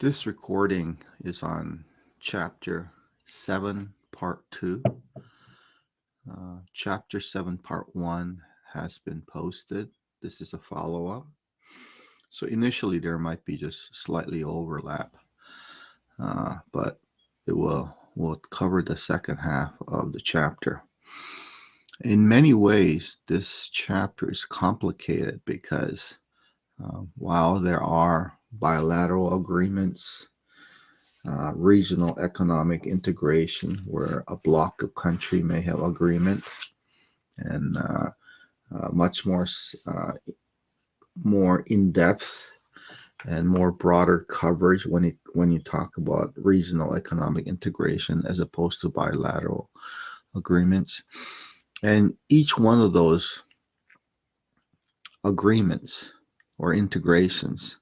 This recording is on Chapter 7, Part 2. Chapter 7, Part 1 has been posted. This is a follow-up. So initially there might be just slightly overlap, but we'll cover the second half of the chapter. In many ways, this chapter is complicated because while there are bilateral agreements, regional economic integration, where a block of country may have agreement, and much more in-depth and more broader coverage when you talk about regional economic integration as opposed to bilateral agreements. And each one of those agreements or integrations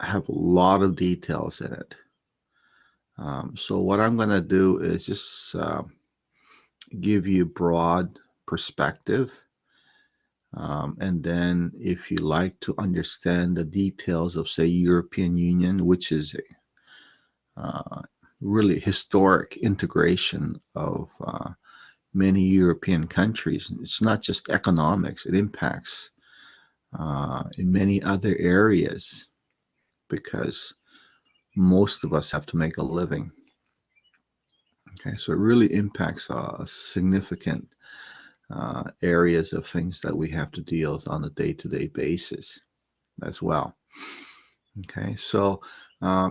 have a lot of details in it. So what I'm going to do is just give you broad perspective, and then if you like to understand the details of, say, European Union, which is a really historic integration of many European countries. It's not just economics, it impacts in many other areas, because most of us have to make a living. Okay, so it really impacts significant areas of things that we have to deal with on a day-to-day basis as well. Okay, so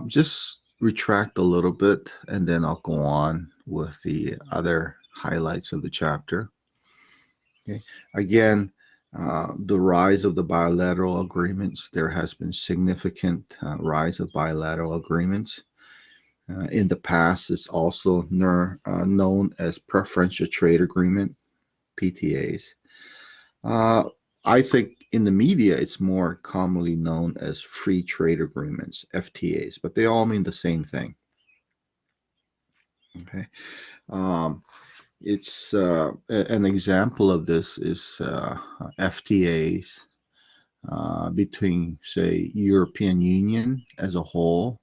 just retract a little bit and then I'll go on with the other highlights of the chapter. Okay, again, the rise of the bilateral agreements. There has been significant rise of bilateral agreements. In the past, it's also known as preferential trade agreement, PTAs. I think in the media, it's more commonly known as free trade agreements, FTAs, but they all mean the same thing. Okay. It's an example of this is FTAs between, say, European Union as a whole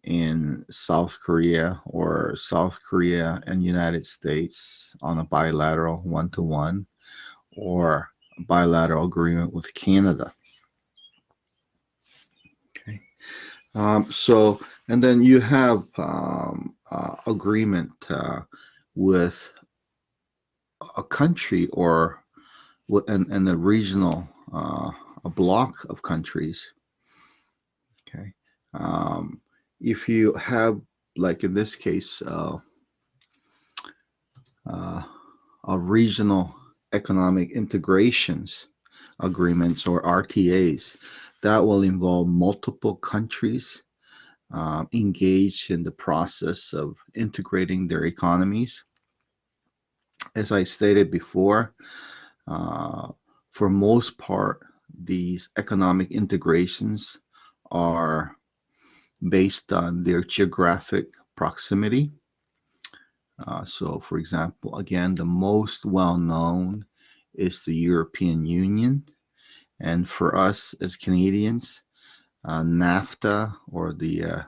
and South Korea, or South Korea and United States on a bilateral one-to-one, or a bilateral agreement with Canada. Okay. So, and then you have agreement with a country or and a regional, a block of countries. Okay. If you have, like in this case, a regional economic integrations agreements, or RTAs, that will involve multiple countries engaged in the process of integrating their economies. As I stated before, for most part, these economic integrations are based on their geographic proximity. So, for example, again, the most well-known is the European Union. And for us as Canadians, NAFTA, or the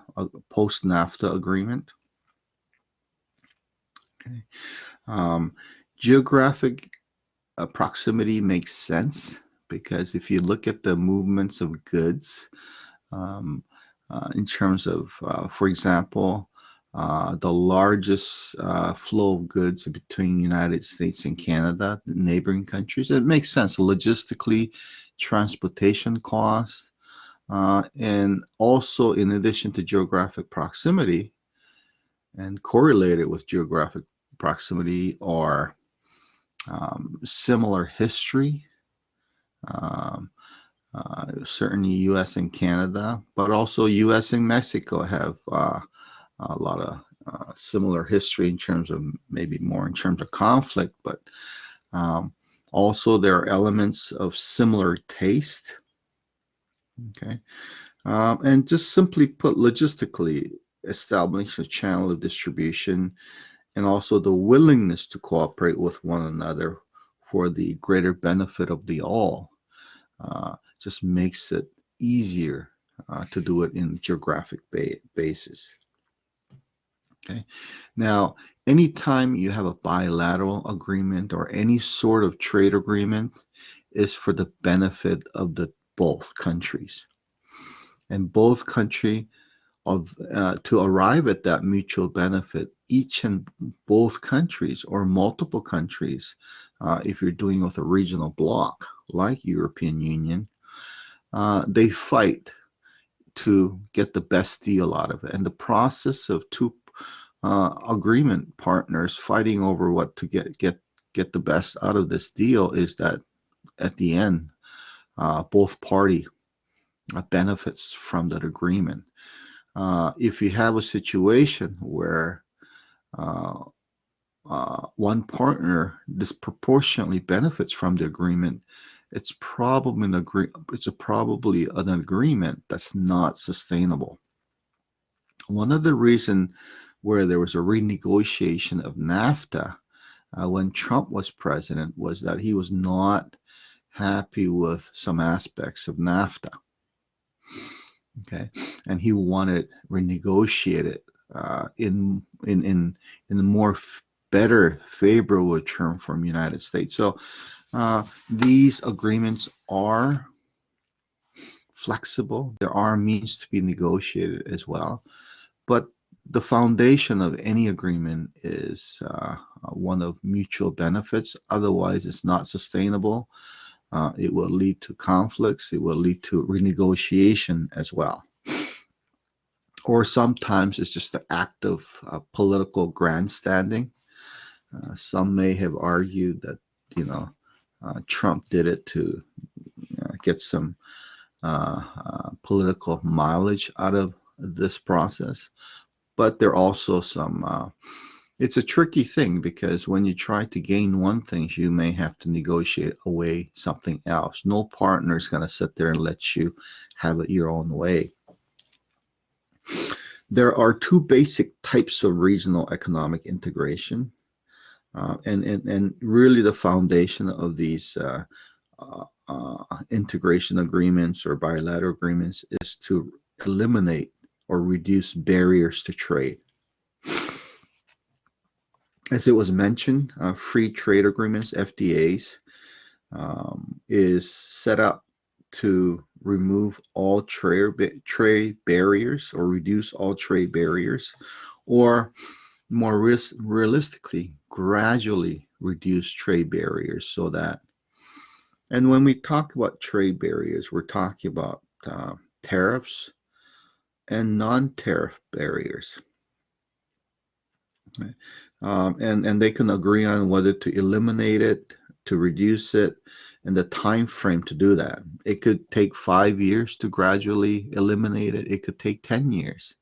post-NAFTA agreement. Okay. Geographic proximity makes sense, because if you look at the movements of goods, in terms of, for example, the largest flow of goods between the United States and Canada, neighboring countries, it makes sense logistically, transportation costs, and also, in addition to geographic proximity, and correlated with geographic proximity, are similar history. Certainly U.S. and Canada, but also U.S. and Mexico have a lot of similar history in terms of, maybe more in terms of conflict, but also there are elements of similar taste. Okay. And just simply put, logistically, establish a channel of distribution, and also the willingness to cooperate with one another for the greater benefit of the all, just makes it easier to do it in geographic basis. Okay. Now, anytime you have a bilateral agreement or any sort of trade agreement is for the benefit of the both countries. And both country to arrive at that mutual benefit, each and both countries or multiple countries, if you're doing with a regional bloc like European Union, they fight to get the best deal out of it. And the process of two agreement partners fighting over what to get the best out of this deal is that at the end, both party benefits from that agreement. If you have a situation where one partner disproportionately benefits from the agreement, it's probably an agreement that's not sustainable. One of the reasons where there was a renegotiation of NAFTA when Trump was president was that he was not happy with some aspects of NAFTA. Okay, and he wanted renegotiated in a more better favorable term from the United States. So these agreements are flexible. There are means to be negotiated as well, but the foundation of any agreement is one of mutual benefits. Otherwise, it's not sustainable. It will lead to conflicts. It will lead to renegotiation as well. Or sometimes it's just the act of political grandstanding. Some may have argued that, Trump did it to get some political mileage out of this process. But there are also some, it's a tricky thing because when you try to gain one thing, you may have to negotiate away something else. No partner is going to sit there and let you have it your own way. There are two basic types of regional economic integration. And really the foundation of these integration agreements or bilateral agreements is to eliminate or reduce barriers to trade. As it was mentioned, free trade agreements, FTAs, is set up to remove all trade barriers or reduce all trade barriers, or more realistically, gradually reduce trade barriers so that, and when we talk about trade barriers, we're talking about tariffs and non-tariff barriers. Okay. And they can agree on whether to eliminate it, to reduce it, and the time frame to do that. It could take 5 years to gradually eliminate it. It could take 10 years.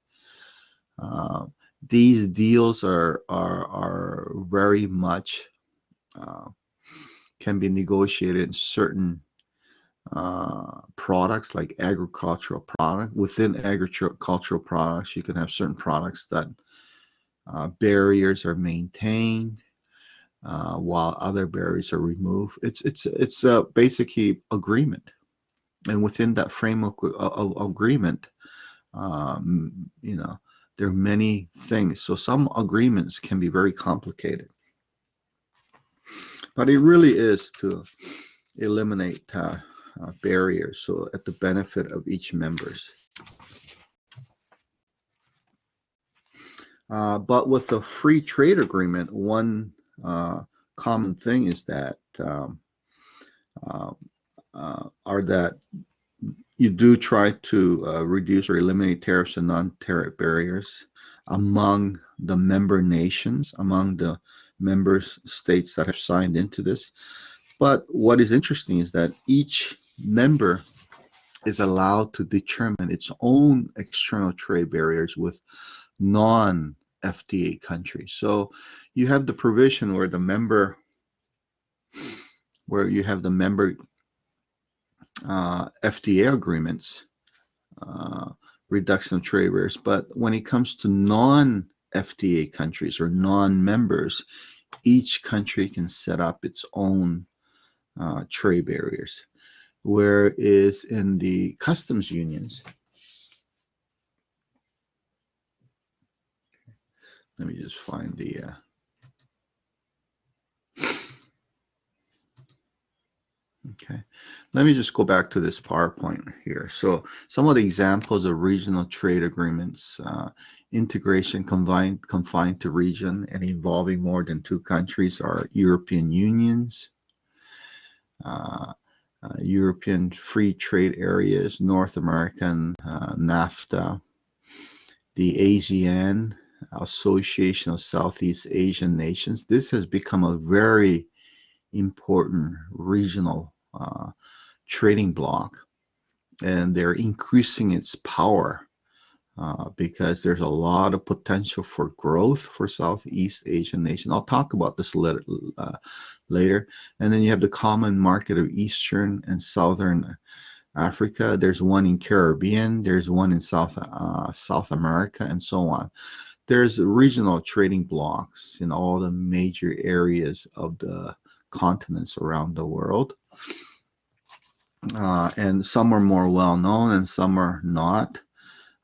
These deals are very much can be negotiated in certain products like agricultural product. Within agricultural products, you can have certain products that barriers are maintained while other barriers are removed. It's basically agreement, and within that framework of agreement, there are many things. So some agreements can be very complicated, but it really is to eliminate barriers, so at the benefit of each members. But with a free trade agreement, one common thing is that that you do try to reduce or eliminate tariffs and non-tariff barriers among the member nations, among the member states that have signed into this. But what is interesting is that each member is allowed to determine its own external trade barriers with non-FTA countries. So you have the provision where you have the member FTA agreements, reduction of trade barriers. But when it comes to non-FTA countries or non-members, each country can set up its own trade barriers. Whereas in the customs unions, let me just find the okay. Let me just go back to this PowerPoint here. So some of the examples of regional trade agreements, integration confined to region and involving more than two countries are European Unions, European Free Trade Areas, North American NAFTA, the ASEAN, Association of Southeast Asian Nations. This has become a very important regional trading bloc, and they're increasing its power because there's a lot of potential for growth for Southeast Asian nations. I'll talk about this later. And then you have the common market of Eastern and Southern Africa. There's one in Caribbean. There's one in South America, and so on. There's regional trading blocs in all the major areas of the continents around the world. And some are more well known and some are not.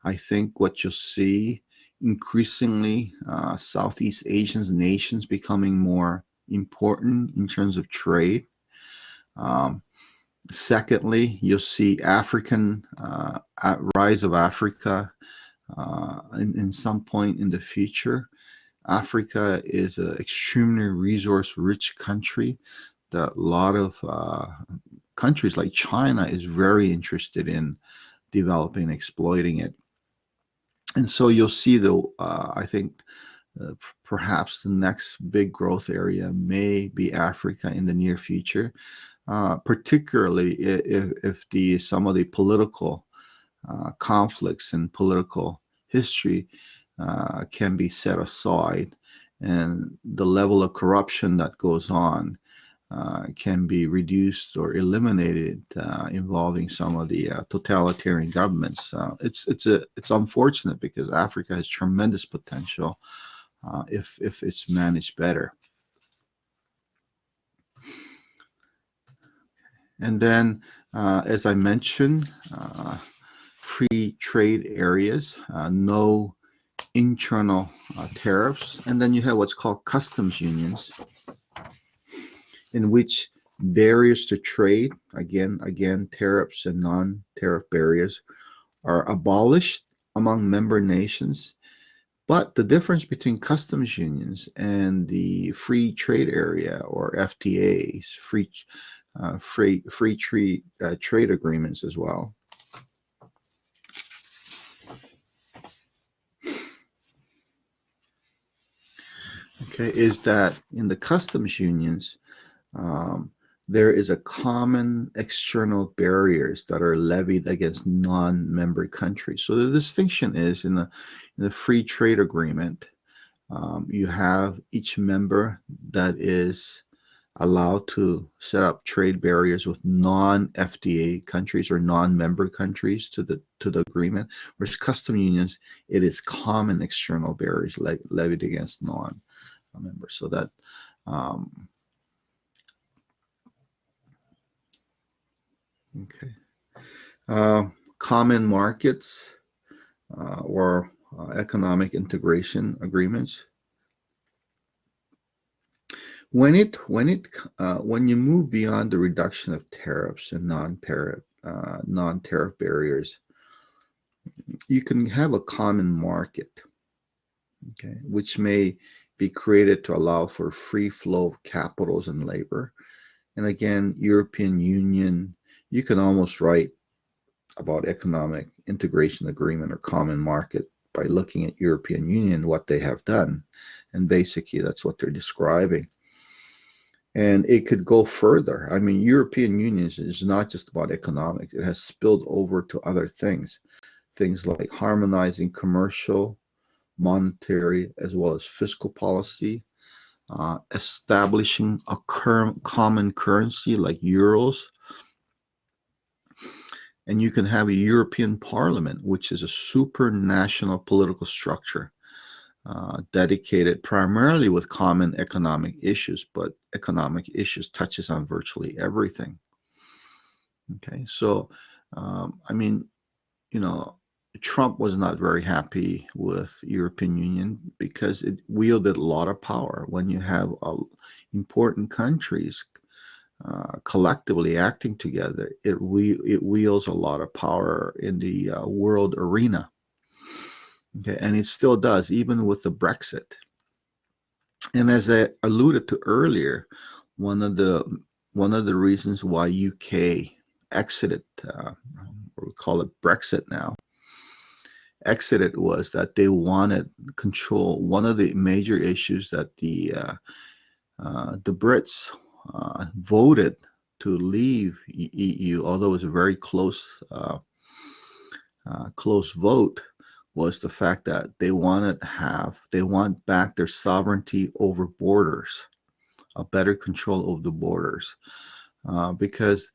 I think what you'll see increasingly, Southeast Asian nations becoming more important in terms of trade. Secondly, you'll see African rise of Africa in some point in the future. Africa is an extremely resource-rich country that a lot of countries like China is very interested in developing and exploiting it. And so you'll see I think perhaps the next big growth area may be Africa in the near future, particularly if some of the political conflicts and political history can be set aside, and the level of corruption that goes on can be reduced or eliminated involving some of the totalitarian governments. It's unfortunate because Africa has tremendous potential if it's managed better. And then, as I mentioned, free trade areas, no internal tariffs, and then you have what's called customs unions, in which barriers to trade, again, tariffs and non-tariff barriers, are abolished among member nations. But the difference between customs unions and the free trade area, or FTAs, free trade agreements as well, okay, is that in the customs unions, there is a common external barriers that are levied against non-member countries. So the distinction is in the free trade agreement, you have each member that is allowed to set up trade barriers with non-FTA countries or non-member countries to the agreement. Whereas custom unions, it is common external barriers levied against non-members. So that okay. Common markets or economic integration agreements. When you move beyond the reduction of tariffs and non-tariff barriers, you can have a common market, okay, which may be created to allow for free flow of capitals and labor. And again, European Union, you can almost write about economic integration agreement or common market by looking at European Union, what they have done. And basically that's what they're describing. And it could go further. I mean, European Union is not just about economics. It has spilled over to other things like harmonizing commercial, monetary, as well as fiscal policy, establishing a common currency like euros. And you can have a European Parliament, which is a supranational political structure dedicated primarily with common economic issues, but economic issues touches on virtually everything. Okay, so I mean, Trump was not very happy with European Union because it wielded a lot of power. When you have important countries collectively acting together, it wields a lot of power in the world arena. Okay, and it still does, even with the Brexit. And as I alluded to earlier, one of the reasons why UK exited, or we call it Brexit now, exited, was that they wanted control. One of the major issues that the Brits voted to leave EU, although it was a very close close vote, was the fact that they want back their sovereignty over borders, a better control over the borders, because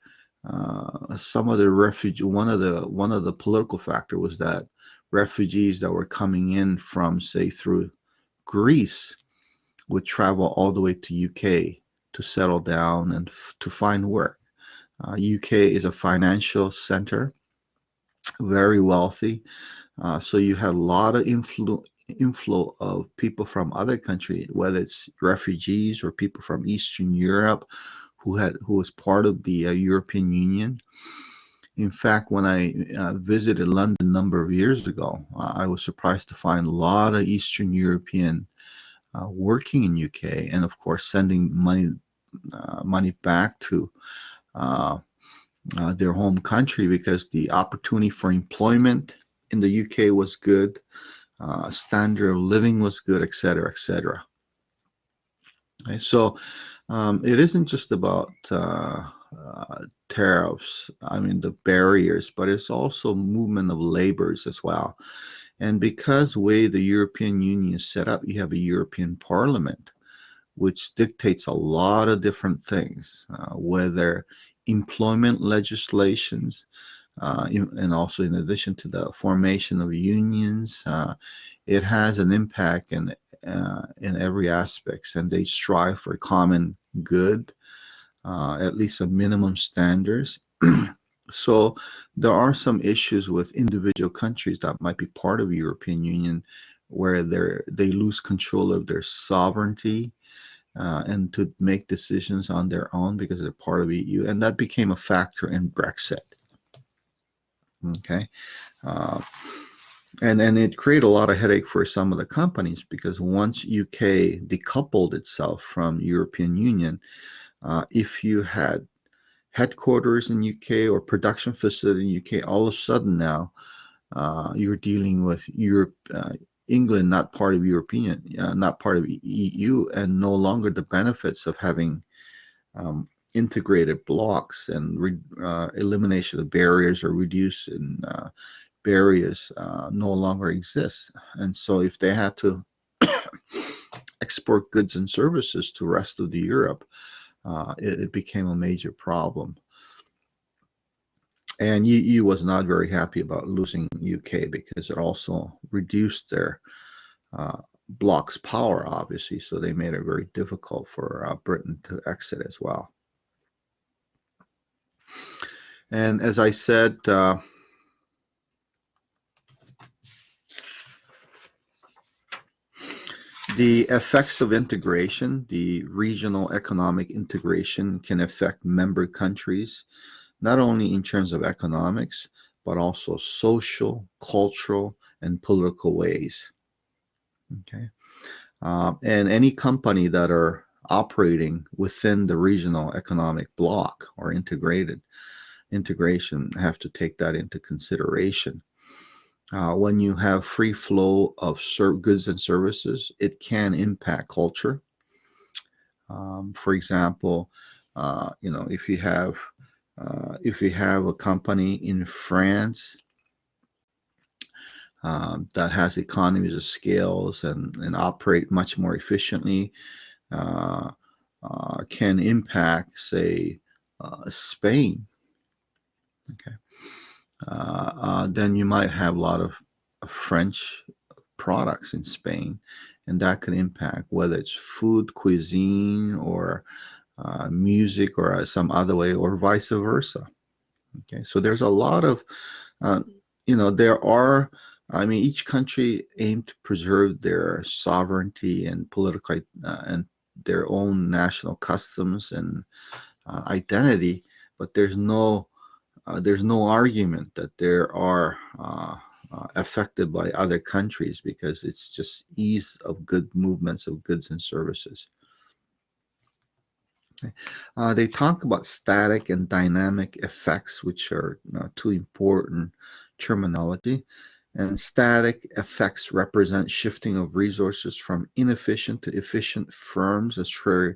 some of the one of the political factor was that refugees that were coming in from, say, through Greece would travel all the way to UK to settle down and to find work. UK is a financial center, very wealthy, so you had a lot of inflow of people from other countries, whether it's refugees or people from Eastern Europe who was part of the European Union. In fact, when I visited London a number of years ago, I was surprised to find a lot of Eastern European working in UK, and of course sending money back to their home country, because the opportunity for employment in the UK was good, standard of living was good, etc., etc. Okay, so it isn't just about tariffs, I mean the barriers, but it's also movement of labors as well. And because the way the European Union is set up, you have a European Parliament, which dictates a lot of different things, whether employment legislations, and also in addition to the formation of unions, it has an impact in every aspect, and they strive for common good, at least a minimum standards. So there are some issues with individual countries that might be part of the European Union where they lose control of their sovereignty, and to make decisions on their own because they're part of EU, and that became a factor in Brexit. Okay, and it created a lot of headache for some of the companies, because once UK decoupled itself from European Union, if you had headquarters in UK or production facility in UK, all of a sudden now you're dealing with Europe, England, not part of European, not part of EU, and no longer the benefits of having integrated blocks and elimination of barriers or reduce in barriers no longer exist. And so if they had to export goods and services to the rest of the Europe, it became a major problem. And EU was not very happy about losing UK because it also reduced their bloc's power, obviously, so they made it very difficult for Britain to exit as well. And as I said, the effects of integration, the regional economic integration, can affect member countries, not only in terms of economics, but also social, cultural, and political ways. Okay, and any company that are operating within the regional economic bloc or integration have to take that into consideration. When you have free flow of goods and services, it can impact culture. For example, if you have a company in France that has economies of scales and operate much more efficiently, can impact, say, Spain. Okay, then you might have a lot of French products in Spain, and that could impact whether it's food, cuisine, or music, or some other way, or vice versa. Okay, so there's a lot of there are, I mean, each country aimed to preserve their sovereignty and political and their own national customs and identity, but there's no argument that there are affected by other countries because it's just ease of good movements of goods and services. They talk about static and dynamic effects, which are two important terminology. And static effects represent shifting of resources from inefficient to efficient firms as trade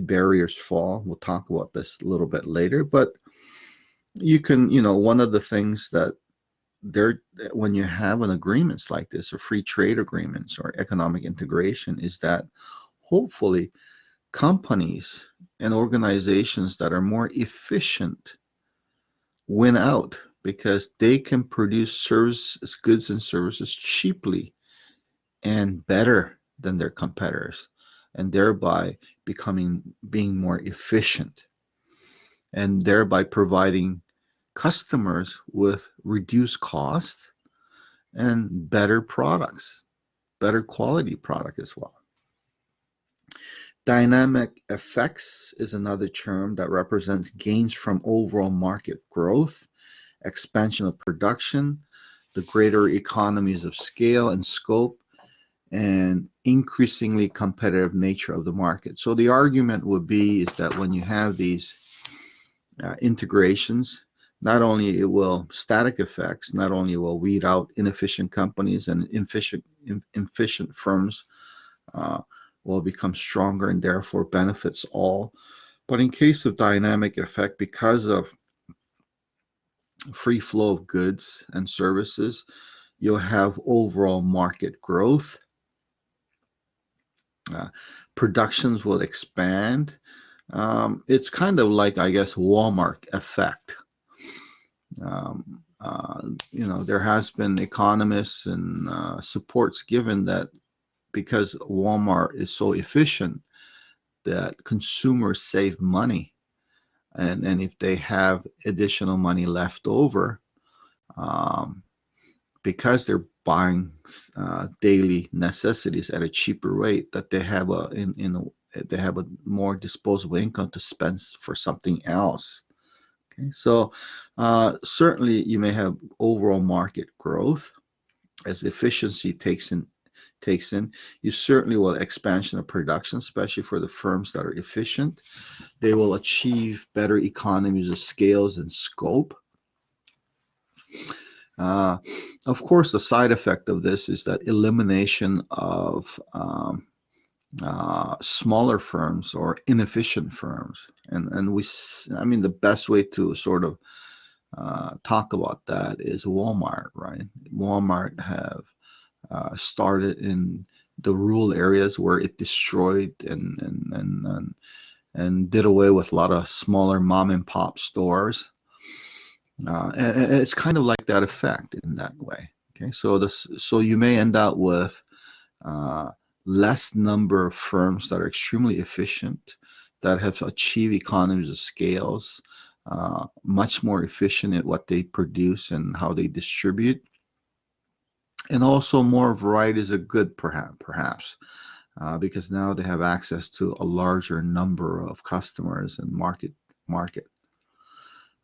barriers fall. We'll talk about this a little bit later, but one of the things that when you have an agreements like this or free trade agreements or economic integration is that hopefully companies and organizations that are more efficient win out because they can produce services, goods and services cheaply and better than their competitors, and thereby being more efficient, and thereby providing customers with reduced cost and better products, better quality product as well. Dynamic effects is another term that represents gains from overall market growth, expansion of production, the greater economies of scale and scope, and increasingly competitive nature of the market. So the argument would be is that when you have these integrations, not only it will static effects, not only will weed out inefficient companies and inefficient firms will become stronger and therefore benefits all. But in case of dynamic effect, because of free flow of goods and services, you'll have overall market growth. Productions will expand. It's kind of like, I guess, Walmart effect. There has been economists and supports given that because Walmart is so efficient that consumers save money, and if they have additional money left over, because they're buying daily necessities at a cheaper rate, that they have they have a more disposable income to spend for something else. Okay, so certainly you may have overall market growth as efficiency takes in. You certainly will expansion of production, especially for the firms that are efficient. They will achieve better economies of scales and scope. Of course, the side effect of this is that elimination of smaller firms or inefficient firms, and I mean, the best way to sort of talk about that is Walmart, right? Walmart have started in the rural areas where it destroyed and did away with a lot of smaller mom and pop stores. And it's kind of like that effect in that way. Okay, so you may end up with less number of firms that are extremely efficient, that have achieved economies of scales, much more efficient at what they produce and how they distribute, and also more varieties of good, perhaps, because now they have access to a larger number of customers and market.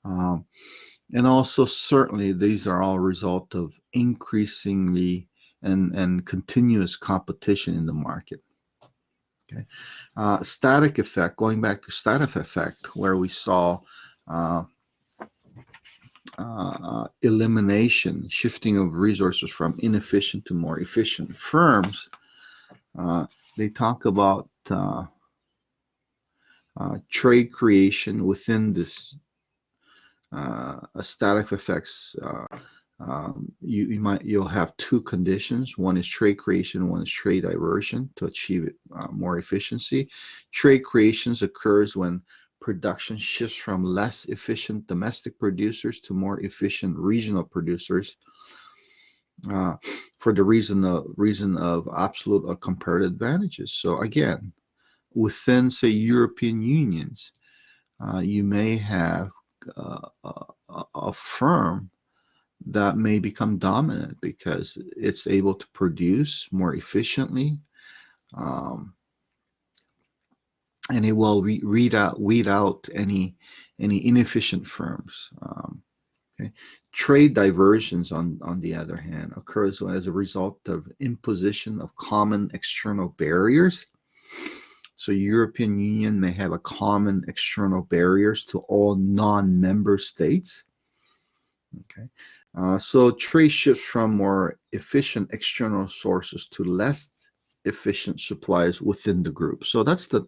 And also, certainly, these are all a result of increasingly and continuous competition in the market. Okay, static effect. Going back to static effect, where we saw elimination, shifting of resources from inefficient to more efficient firms. They talk about trade creation within this static effects. You'll have two conditions. One is trade creation, one is trade diversion to achieve more efficiency. Trade creations occurs when production shifts from less efficient domestic producers to more efficient regional producers for the reason of absolute or comparative advantages. So again, within, say, European unions, you may have a firm that may become dominant because it's able to produce more efficiently, um, and it will weed out any inefficient firms. Okay. Trade diversions, on the other hand, occurs as a result of imposition of common external barriers. So European Union may have a common external barriers to all non-member states. Okay. So trade shifts from more efficient external sources to less efficient suppliers within the group. So that's the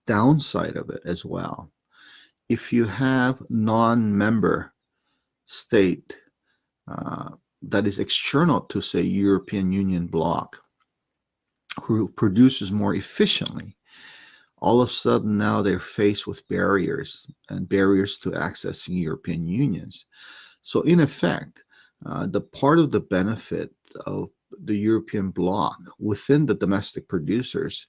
downside of it as well. If you have non-member state that is external to, say, European Union bloc, who produces more efficiently, all of a sudden now they're faced with barriers and barriers to accessing European unions. So in effect, the part of the benefit of the European bloc within the domestic producers,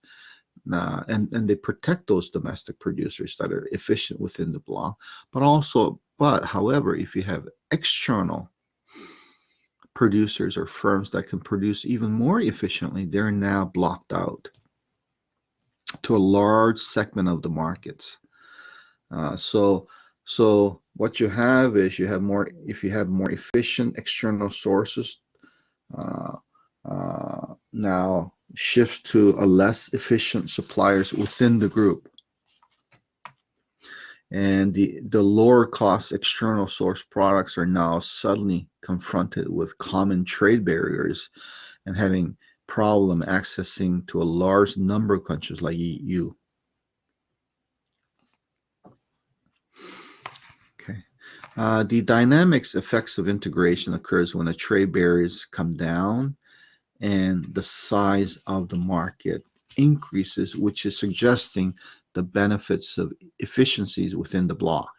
and they protect those domestic producers that are efficient within the bloc, but however, if you have external producers or firms that can produce even more efficiently, they're now blocked out to a large segment of the markets. So what you have is if you have more efficient external sources, uh, now shift to a less efficient suppliers within the group. And the lower cost external source products are now suddenly confronted with common trade barriers and having problem accessing to a large number of countries like EU. Okay. The dynamics effects of integration occurs when the trade barriers come down and the size of the market increases, which is suggesting the benefits of efficiencies within the bloc.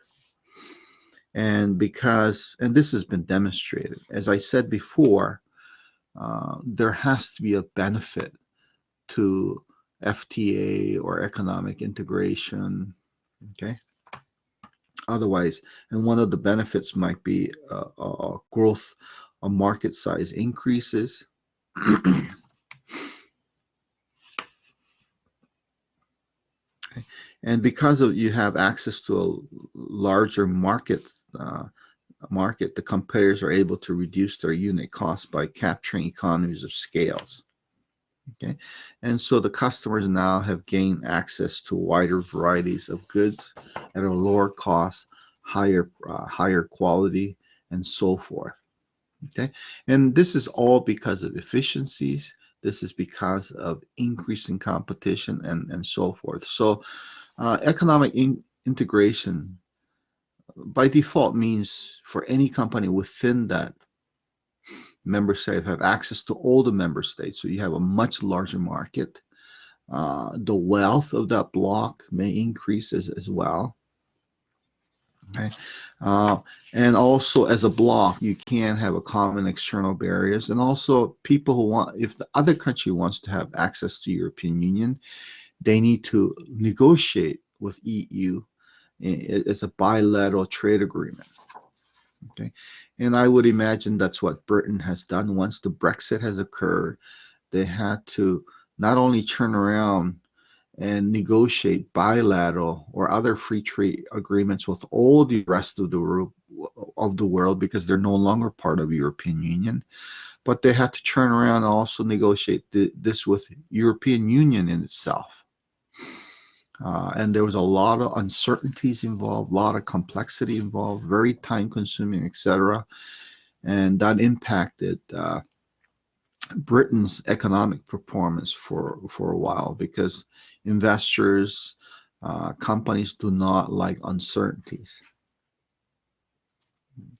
And this has been demonstrated, as I said before, there has to be a benefit to FTA or economic integration. Okay. Otherwise, and one of the benefits might be growth, market size increases. Okay. And because of you have access to a larger market, the competitors are able to reduce their unit costs by capturing economies of scales. Okay, and so the customers now have gained access to wider varieties of goods at a lower cost, higher quality, and so forth. Okay, and this is all because of efficiencies. This is because of increasing competition and so forth. So economic integration by default means for any company within that member state have access to all the member states. So you have a much larger market. The wealth of that block may increase as well. Okay. And also as a block, you can have a common external barriers. And also people who want, if the other country wants to have access to European Union, they need to negotiate with EU as a bilateral trade agreement. Okay. And I would imagine that's what Britain has done. Once the Brexit has occurred, they had to not only turn around and negotiate bilateral or other free trade agreements with all the rest of the world because they're no longer part of the European Union, but they had to turn around and also negotiate this with European Union in itself. And there was a lot of uncertainties involved, a lot of complexity involved, very time consuming, etc. And that impacted Britain's economic performance for a while because investors, companies do not like uncertainties.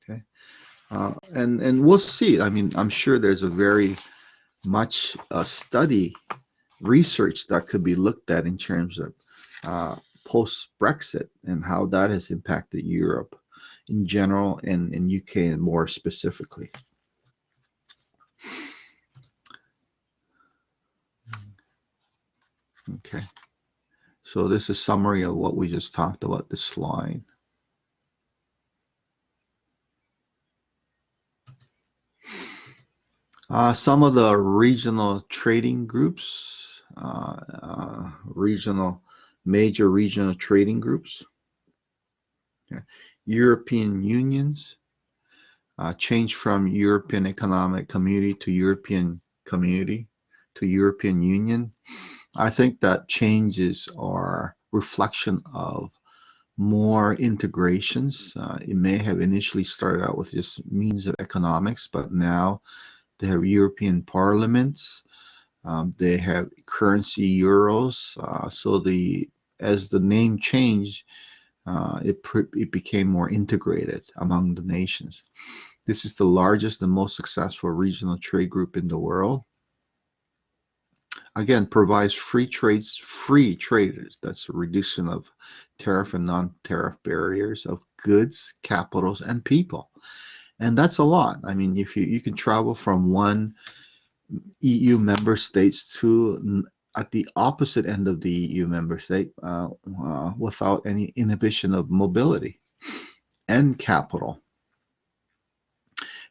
Okay, and we'll see. I mean, I'm sure there's a very much study, research that could be looked at in terms of post-Brexit and how that has impacted Europe in general and in UK and more specifically. Okay, so this is a summary of what we just talked about this slide. Some of the regional trading groups, major regional trading groups, okay. European unions, change from European Economic Community to European Community to European Union. I think that changes are reflection of more integrations. It may have initially started out with just means of economics, but now they have European parliaments. They have currency euros. As the name changed, it became more integrated among the nations. This is the largest and most successful regional trade group in the world. Again, provides free traders. That's a reduction of tariff and non-tariff barriers of goods, capitals, and people. And that's a lot. I mean, if you can travel from one EU member states to at the opposite end of the EU member state without any inhibition of mobility and capital.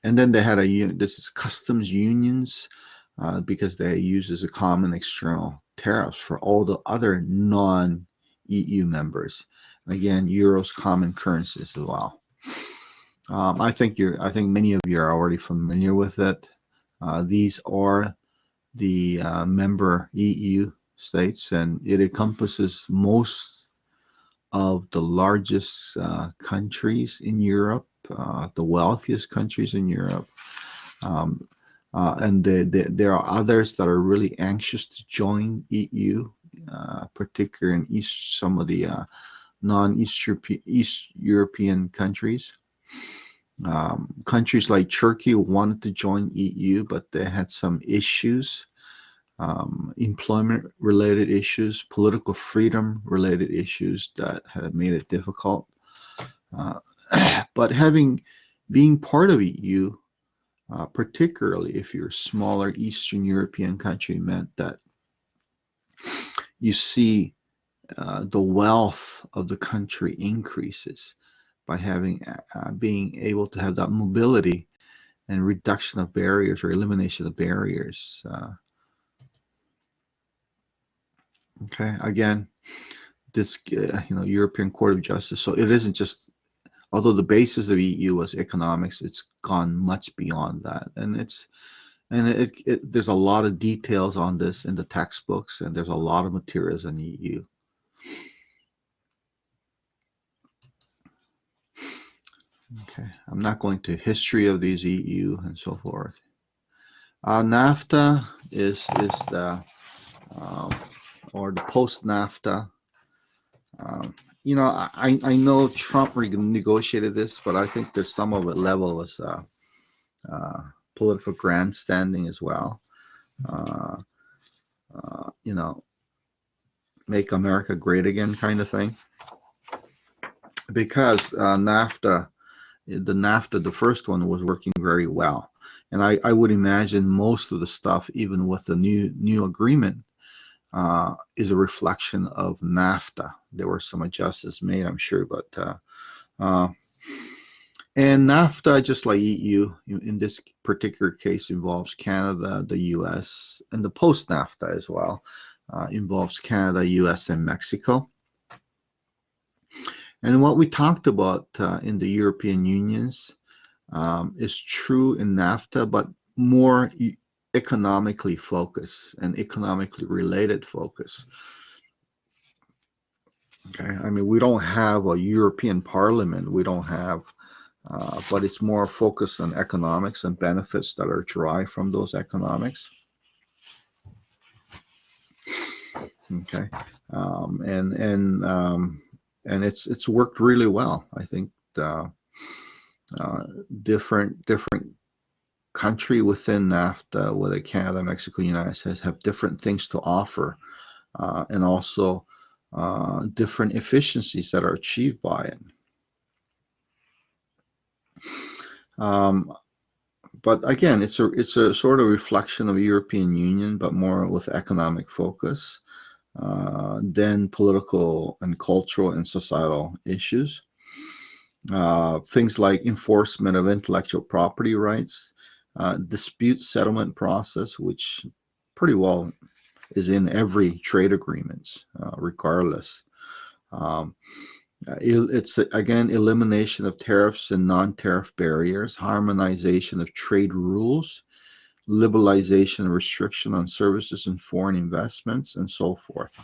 And then they had this is customs unions because they use as a common external tariffs for all the other non-EU members. And again, euros, common currencies as well. I think many of you are already familiar with it. These are the member EU states, and it encompasses most of the largest countries in Europe, the wealthiest countries in Europe. And there are others that are really anxious to join EU, particularly in some of the non-East European countries. Countries like Turkey wanted to join EU, but they had some issues, employment-related issues, political freedom-related issues that had made it difficult. But being part of EU, particularly if you're a smaller Eastern European country, meant that you see the wealth of the country increases by being able to have that mobility and reduction of barriers or elimination of barriers. Okay, again, this European Court of Justice. So it isn't just, although the basis of EU was economics, it's gone much beyond that, and there's a lot of details on this in the textbooks, and there's a lot of materials on EU. Okay, I'm not going to history of these EU and so forth. NAFTA is the or the post-NAFTA. I know Trump negotiated this, but I think there's some of it level was political grandstanding as well. Make America great again kind of thing. Because NAFTA, the first one, was working very well. And I would imagine most of the stuff, even with the new agreement, is a reflection of NAFTA. There were some adjustments made, I'm sure, but and NAFTA, just like EU, in this particular case, involves Canada, the US, and the post-NAFTA as well, involves Canada, US, and Mexico. And what we talked about in the European unions is true in NAFTA, but more economically focused and economically related focus. Okay, I mean, we don't have a European Parliament. We don't have, but it's more focused on economics and benefits that are derived from those economics. Okay, and it's worked really well. I think different country within NAFTA, whether Canada, Mexico, United States, have different things to offer, and also different efficiencies that are achieved by it. But again, it's a sort of reflection of the European Union, but more with economic focus than political and cultural and societal issues. Things like enforcement of intellectual property rights, dispute settlement process, which pretty well is in every trade agreements, regardless. Um, it's again elimination of tariffs and non-tariff barriers, harmonization of trade rules, liberalization and restriction on services and foreign investments, and so forth.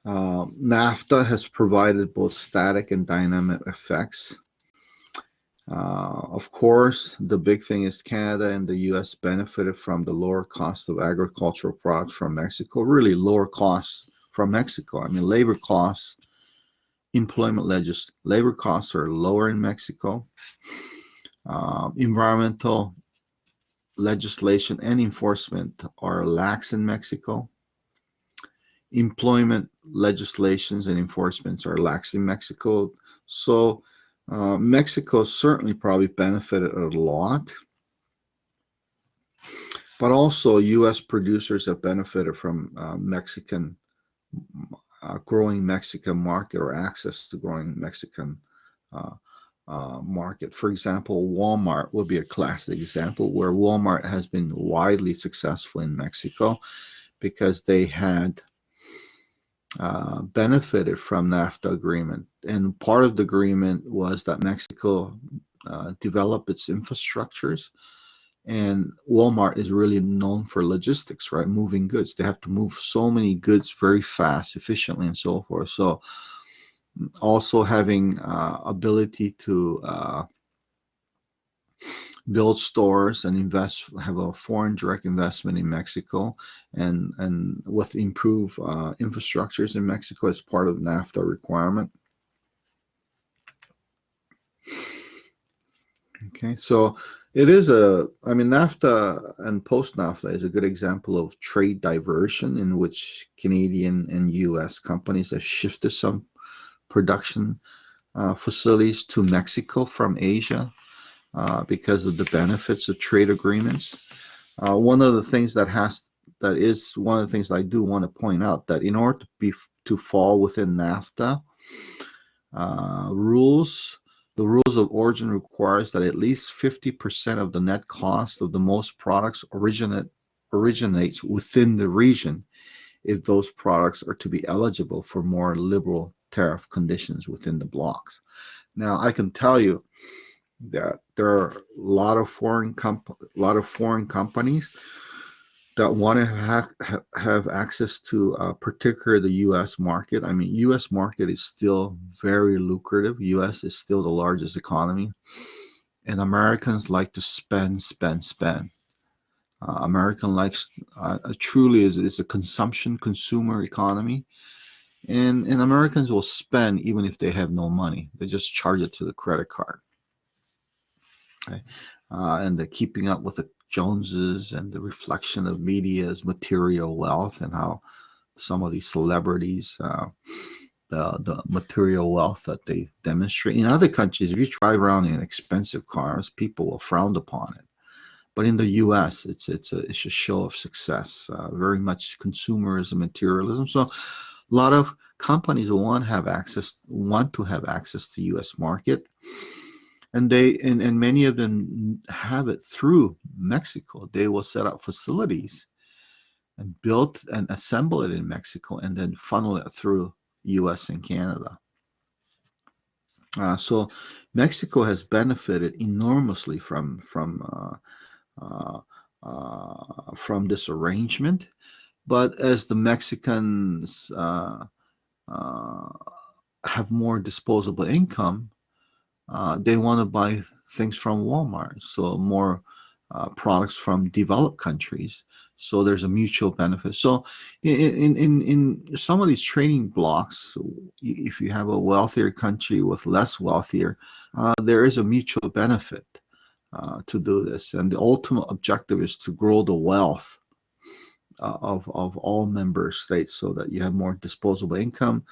NAFTA has provided both static and dynamic effects. Of course, the big thing is Canada and the US benefited from the lower cost of agricultural products from Mexico, really lower costs from Mexico. I mean, labor costs, labor costs are lower in Mexico. Environmental legislation and enforcement are lax in Mexico. Employment legislations and enforcements are lax in Mexico. So Mexico certainly probably benefited a lot. But also U.S. producers have benefited from growing Mexican market or access to growing Mexican market. For example, Walmart would be a classic example where Walmart has been widely successful in Mexico because they had benefited from NAFTA agreement. And part of the agreement was that Mexico develop its infrastructures. And Walmart is really known for logistics, right? Moving goods. They have to move so many goods very fast, efficiently, and so forth. So also having ability to build stores and have a foreign direct investment in Mexico, and with improved infrastructures in Mexico as part of NAFTA requirement. Okay, so it is I mean, NAFTA and post-NAFTA is a good example of trade diversion in which Canadian and US companies have shifted some production facilities to Mexico from Asia because of the benefits of trade agreements. One of the things one of the things I do want to point out, that in order to fall within NAFTA rules, the rules of origin requires that at least 50% of the net cost of the most products originates within the region if those products are to be eligible for more liberal tariff conditions within the blocks. Now, I can tell you that there are a lot of foreign companies that want to have access to particularly the U.S. market. I mean, U.S. market is still very lucrative. U.S. is still the largest economy, and Americans like to spend. American likes truly is a consumer economy, and Americans will spend even if they have no money. They just charge it to the credit card. Okay. And the keeping up with the Joneses and the reflection of media's material wealth and how some of these celebrities, the material wealth that they demonstrate. In other countries, if you drive around in expensive cars, people will frown upon it. But in the U.S., it's a show of success, very much consumerism, materialism. So a lot of companies want to have access to U.S. market. And many of them have it through Mexico. They will set up facilities and build and assemble it in Mexico and then funnel it through US and Canada. So Mexico has benefited enormously from this arrangement. But as the Mexicans have more disposable income, they want to buy things from Walmart, so more products from developed countries. So there's a mutual benefit. So in some of these trading blocks, if you have a wealthier country with less wealthier, there is a mutual benefit to do this. And the ultimate objective is to grow the wealth of all member states so that you have more disposable income,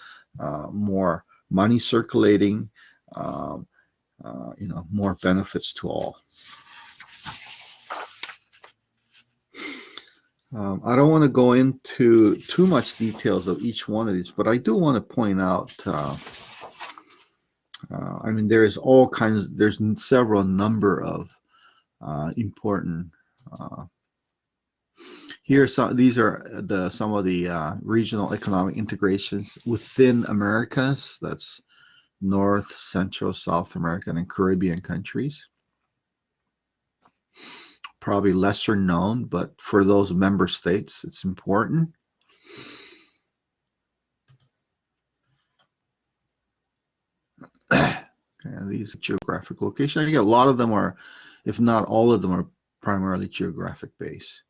more money circulating, more benefits to all. I don't want to go into too much details of each one of these, but I do want to point out I mean, there's all kinds. There's several number of important. Uh, Here, these are some of the regional economic integrations within Americas. That's North, Central, South American, and Caribbean countries. Probably lesser known, but for those member states, it's important. And these geographic locations, I think a lot of them are, if not all of them, are primarily geographic based.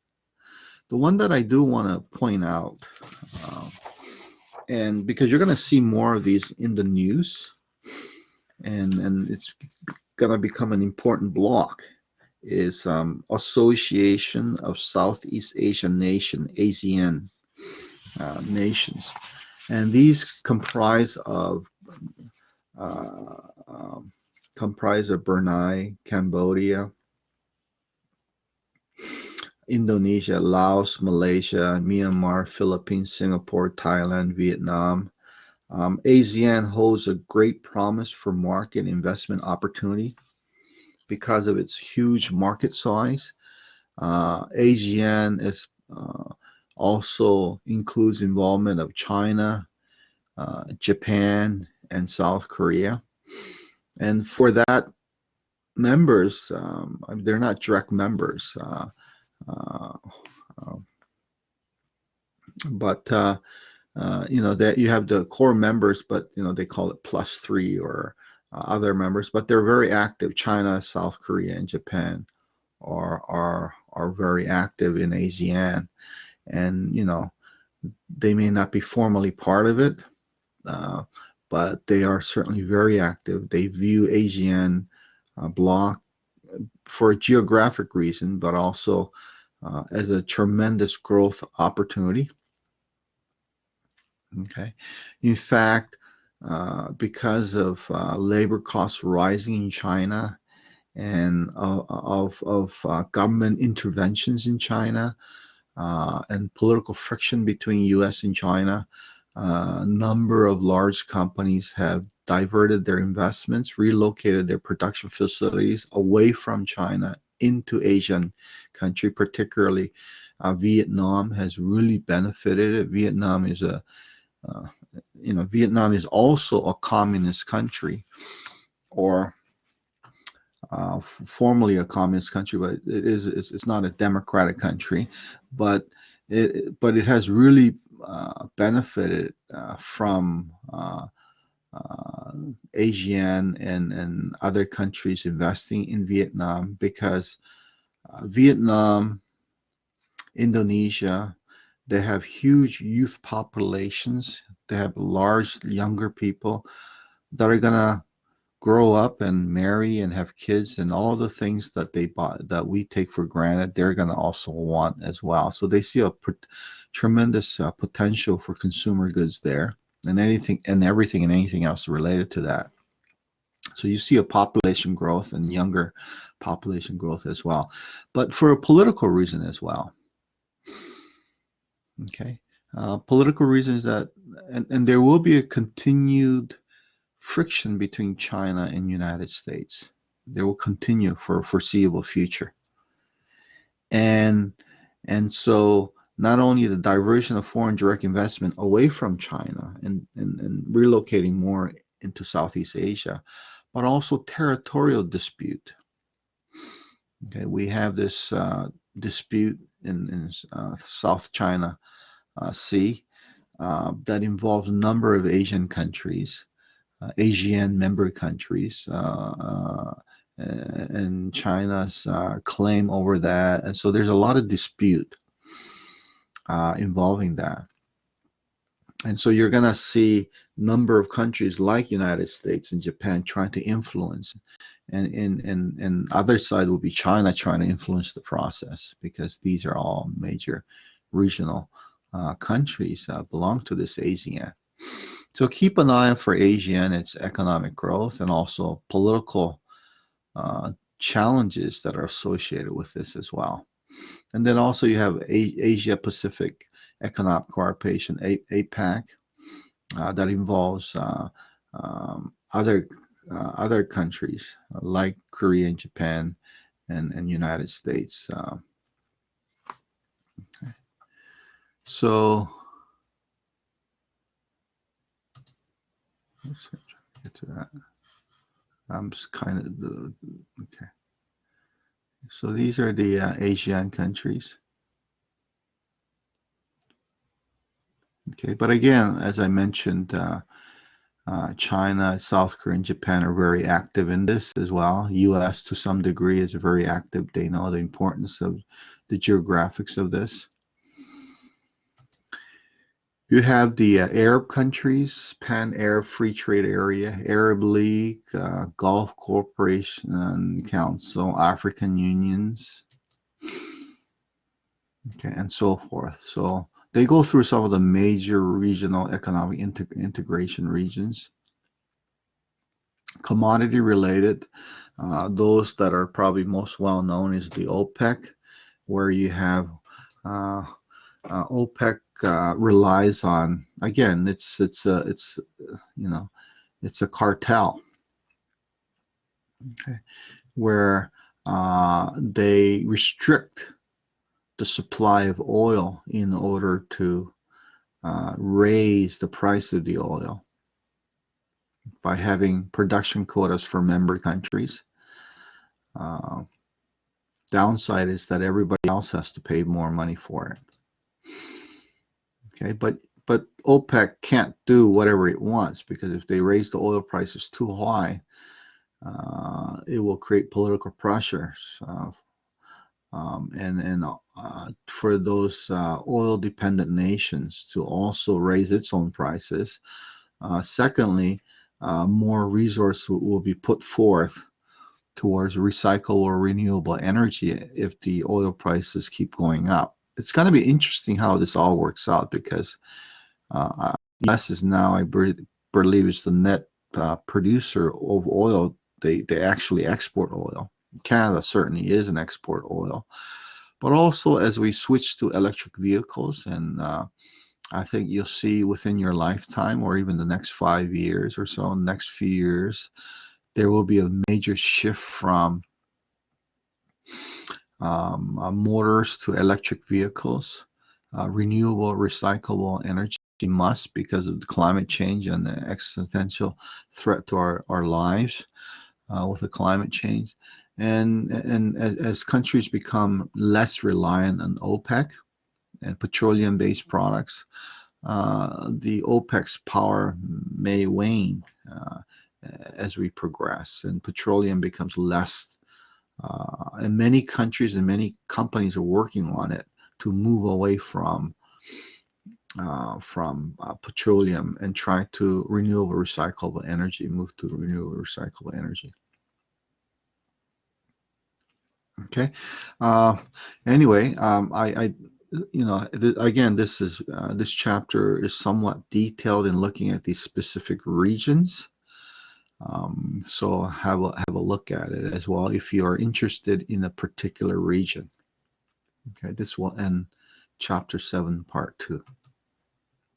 The one that I do want to point out, uh, and because you're going to see more of these in the news, and it's going to become an important block, is Association of Southeast Asian Nation, ASEAN nations. And these uh, um, comprise of Brunei, Cambodia, Indonesia, Laos, Malaysia, Myanmar, Philippines, Singapore, Thailand, Vietnam. ASEAN holds a great promise for market investment opportunity because of its huge market size. ASEAN is also includes involvement of China, Japan, and South Korea. And for that, members, they're not direct members, uh, uh, but that you have the core members, but they call it +3 or other members, but they're very active. China, South Korea, and Japan are very active in ASEAN, and they may not be formally part of it, uh, but they are certainly very active. They view ASEAN bloc for a geographic reason, but also as a tremendous growth opportunity. Okay, in fact, because of labor costs rising in China and of government interventions in China and political friction between U.S. and China, a number of large companies have diverted their investments, relocated their production facilities away from China into Asian country, particularly Vietnam has really benefited. Uh, Vietnam is also a communist country, or formerly a communist country, but it's not a democratic country, but it has really benefited from ASEAN and other countries investing in Vietnam because Vietnam, Indonesia, they have huge youth populations. They have large younger people that are gonna grow up and marry and have kids, and all the things that they bought that we take for granted, they're going to also want as well. So they see a tremendous potential for consumer goods there, and everything and anything else related to that. So you see a population growth and younger population growth as well, but for a political reason as well. Okay, political reasons that, and there will be a continued friction between China and United States. They will continue for a foreseeable future. And so not only the diversion of foreign direct investment away from China and relocating more into Southeast Asia, but also territorial dispute. Okay, we have this dispute in South China Sea that involves a number of Asian countries. ASEAN member countries and China's claim over that. And so there's a lot of dispute involving that. And so you're going to see a number of countries like United States and Japan trying to influence. And other side will be China trying to influence the process because these are all major regional countries belong to this ASEAN. So keep an eye out for Asia and its economic growth and also political challenges that are associated with this as well. And then also you have Asia Pacific Economic Cooperation, APAC, that involves other other countries like Korea and Japan and United States. So let's see, get to that. I'm just kind of okay. So these are the Asian countries. Okay, but again, as I mentioned, China, South Korea, and Japan are very active in this as well. U.S. to some degree is very active. They know the importance of the geographics of this. You have the Arab countries, Pan-Arab Free Trade Area, Arab League, Gulf Cooperation Council, African Unions, okay, and so forth. So they go through some of the major regional economic integration regions. Commodity related, those that are probably most well known is the OPEC, where you have OPEC relies on, again, it's you know, it's a cartel, okay, where they restrict the supply of oil in order to raise the price of the oil by having production quotas for member countries. Downside is that everybody else has to pay more money for it. Okay, but OPEC can't do whatever it wants, because if they raise the oil prices too high, it will create political pressures, and for those oil-dependent nations to also raise its own prices. Secondly, more resource will be put forth towards recyclable or renewable energy if the oil prices keep going up. It's going to be interesting how this all works out, because the U.S. is now, I believe, is the net producer of oil. They actually export oil. Canada certainly is an export oil. But also, as we switch to electric vehicles, and I think you'll see within your lifetime, or even the next 5 years or so, next few years, there will be a major shift from motors to electric vehicles. Renewable, recyclable energy must, because of the climate change and the existential threat to our lives with the climate change. And as countries become less reliant on OPEC and petroleum-based products, the OPEC's power may wane as we progress, and petroleum becomes less. And many countries and many companies are working on it to move away from petroleum and try to renewable, recyclable energy, move to renewable, recyclable energy. Okay. Anyway, again, this chapter is somewhat detailed in looking at these specific regions. So have a look at it as well if you are interested in a particular region. Okay, this will end chapter 7, part 2.